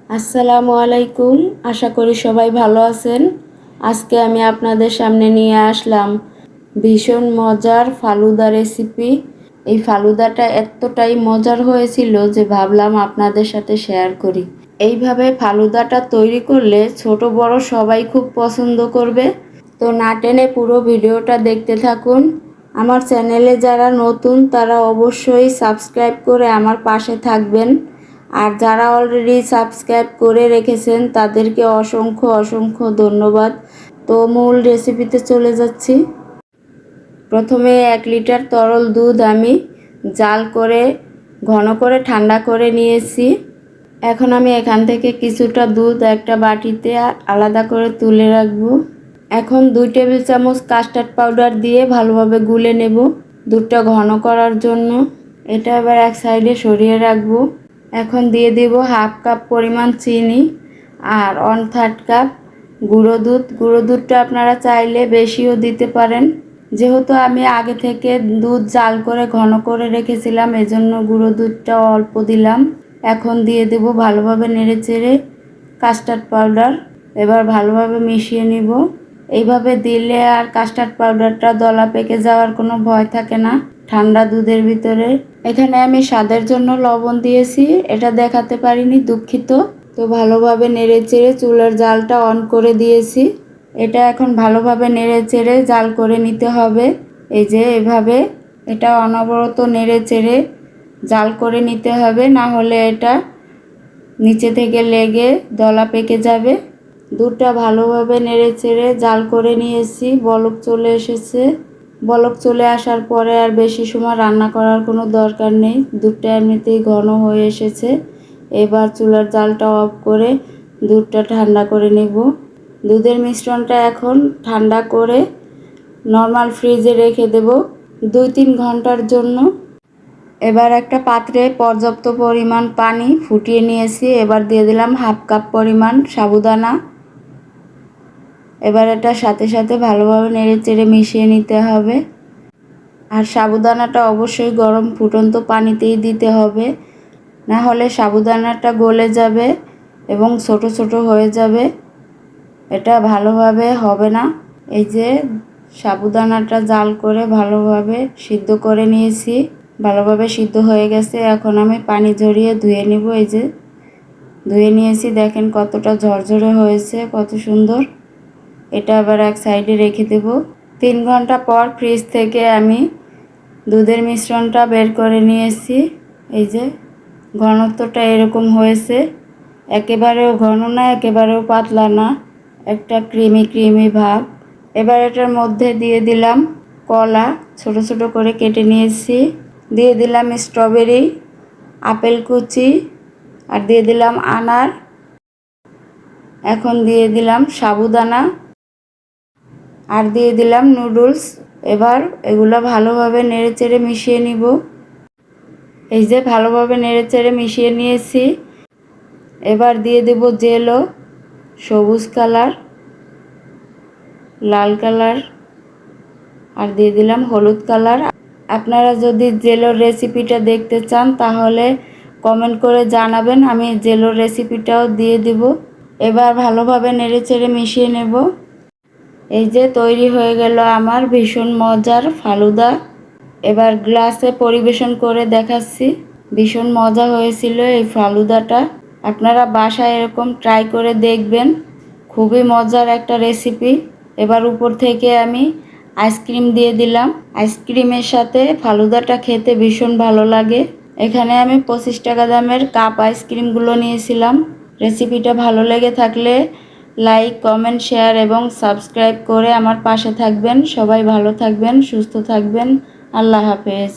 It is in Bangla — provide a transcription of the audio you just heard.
আসসালামু আলাইকুম। আশা করি সবাই ভালো আছেন। আজকে আমি আপনাদের সামনে নিয়ে আসলাম ভীষণ মজার ফালুদা রেসিপি। এই ফালুদাটা এতটাই মজার হয়েছিল যে ভাবলাম আপনাদের সাথে শেয়ার করি। এইভাবে ফালুদাটা তৈরি করলে ছোট বড় সবাই খুব পছন্দ করবে। তো না টেনে পুরো ভিডিওটা দেখতে থাকুন। আমার চ্যানেলে যারা নতুন তারা অবশ্যই সাবস্ক্রাইব করে আমার পাশে থাকবেন। আর যারা অলরেডি সাবস্ক্রাইব করে রেখেছেন তাদেরকে অসংখ্য অসংখ্য ধন্যবাদ। তো মূল রেসিপিতে চলে যাচ্ছি। প্রথমে 1 লিটার তরল দুধ আমি জাল করে ঘন করে ঠান্ডা করে নিয়েছি। এখন আমি এখান থেকে কিছুটা দুধ একটা বাটিতে আলাদা করে তুলে রাখবো। এখন 2 টেবিল চামচ কাস্টার্ড পাউডার দিয়ে ভালোভাবে গুলে নেব দুধটা ঘন করার জন্য। এটা এবার এক সাইডে সরিয়ে রাখবো। এখন দিয়ে দেব হাফ কাপ পরিমাণ চিনি আর 1/3 কাপ গুঁড়ো দুধ। গুঁড়ো দুধটা আপনারা চাইলে বেশিও দিতে পারেন। যেহেতু আমি আগে থেকে দুধ জাল করে ঘন করে রেখেছিলাম এজন্য গুঁড়ো দুধটা অল্প দিলাম। এখন দিয়ে দেব ভালোভাবে নেড়েচেড়ে কাস্টার্ড পাউডার। এবার ভালোভাবে মিশিয়ে নিব। এইভাবে দিলে আর কাস্টার্ড পাউডারটা দলা পেকে যাওয়ার কোনো ভয় থাকে না ঠান্ডা দুধের ভিতরে। এখানে আমি স্বাদের জন্য লবণ দিয়েছি, এটা দেখাতে পারিনি, দুঃখিত। তো ভালোভাবে নেড়েচেড়ে চুলার জালটা অন করে দিয়েছি। এটা এখন ভালোভাবে নেড়েচেড়ে জাল করে নিতে হবে। এই যে এভাবে এটা অনবরত নেড়েচেড়ে জাল করে নিতে হবে, না হলে এটা নিচে থেকে লেগে দলা পেকে যাবে। দুধটা ভালোভাবে নেড়েচেড়ে জাল করে নিয়েছি। বলক চলে এসেছে। বলক চলে আসার পরে আর বেশি সময় রান্না করার কোনো দরকার নেই। দুধটা এমনিতেই ঘন হয়ে এসেছে। এবার চুলার জালটা অফ করে দুধটা ঠান্ডা করে নেব। দুধের মিশ্রণটা এখন ঠান্ডা করে নর্মাল ফ্রিজে রেখে দেব 2-3 ঘন্টার জন্য। এবার একটা পাত্রে পর্যাপ্ত পরিমাণ পানি ফুটিয়ে নিয়েছি। এবার দিয়ে দিলাম হাফ কাপ পরিমাণ সাবুদানা। এবার এটা সাথে সাথে ভালোভাবে নেড়েচেড়ে মিশিয়ে নিতে হবে। আর সাবুদানাটা অবশ্যই গরম ফুটন্ত পানিতেই দিতে হবে, না হলে সাবুদানাটা গলে যাবে এবং ছোট ছোট হয়ে যাবে, এটা ভালোভাবে হবে না। এই যে সাবুদানাটা জাল করে ভালোভাবে সিদ্ধ করে নিয়েছি, ভালোভাবে সিদ্ধ হয়ে গেছে। এখন আমি পানি ঝরিয়ে ধুয়ে নিব। এই যে ধুয়ে নিয়েছি, দেখেন কতটা ঝরঝরে হয়েছে, কত সুন্দর। এটা আবার এক সাইডে রেখে দেব। 3 ঘন্টা পর ফ্রিজ থেকে আমি দুধের মিশ্রণটা বের করে নিয়েছি। এই যে ঘনত্বটা এরকম হয়েছে, একেবারেও ঘন না একেবারেও পাতলা না, একটা ক্রিমি ক্রিমি ভাব। এবার এটার মধ্যে দিয়ে দিলাম কলা, ছোট ছোট করে কেটে নিয়েছি। দিয়ে দিলাম স্ট্রবেরি, আপেল কুচি, আর দিয়ে দিলাম আনার। এখন দিয়ে দিলাম সাবুদানা আর দিয়ে দিলাম নুডলস। এবার এগুলো ভালোভাবে নেড়েচেড়ে মিশিয়ে নিব। এই যে ভালোভাবে নেড়েচেড়ে মিশিয়ে নিয়েছি। এবার দিয়ে দেব জেলো, সবুজ কালার, লাল কালার, আর দিয়ে দিলাম হলুদ কালার। আপনারা যদি জেলোর রেসিপিটা দেখতে চান তাহলে কমেন্ট করে জানাবেন, আমি জেলোর রেসিপিটাও দিয়ে দিব। এবার ভালোভাবে নেড়েচেড়ে মিশিয়ে নেব। এই যে তৈরি হয়ে গেল আমার ভীষণ মজার ফালুদা। এবার গ্লাসে পরিবেশন করে দেখাচ্ছি। ভীষণ মজা হয়েছিল এই ফালুদাটা। আপনারা বাসায় এরকম ট্রাই করে দেখবেন, খুবই মজার একটা রেসিপি। এবার উপর থেকে আমি আইসক্রিম দিয়ে দিলাম। আইসক্রিমের সাথে ফালুদাটা খেতে ভীষণ ভালো লাগে। এখানে আমি 25 টাকা দামের কাপ আইসক্রিমগুলো নিয়েছিলাম। রেসিপিটা ভালো লেগে থাকলে লাইক, কমেন্ট, শেয়ার এবং সাবস্ক্রাইব করে আমার পাশে থাকবেন। সবাই ভালো থাকবেন, সুস্থ থাকবেন। আল্লাহ হাফেজ।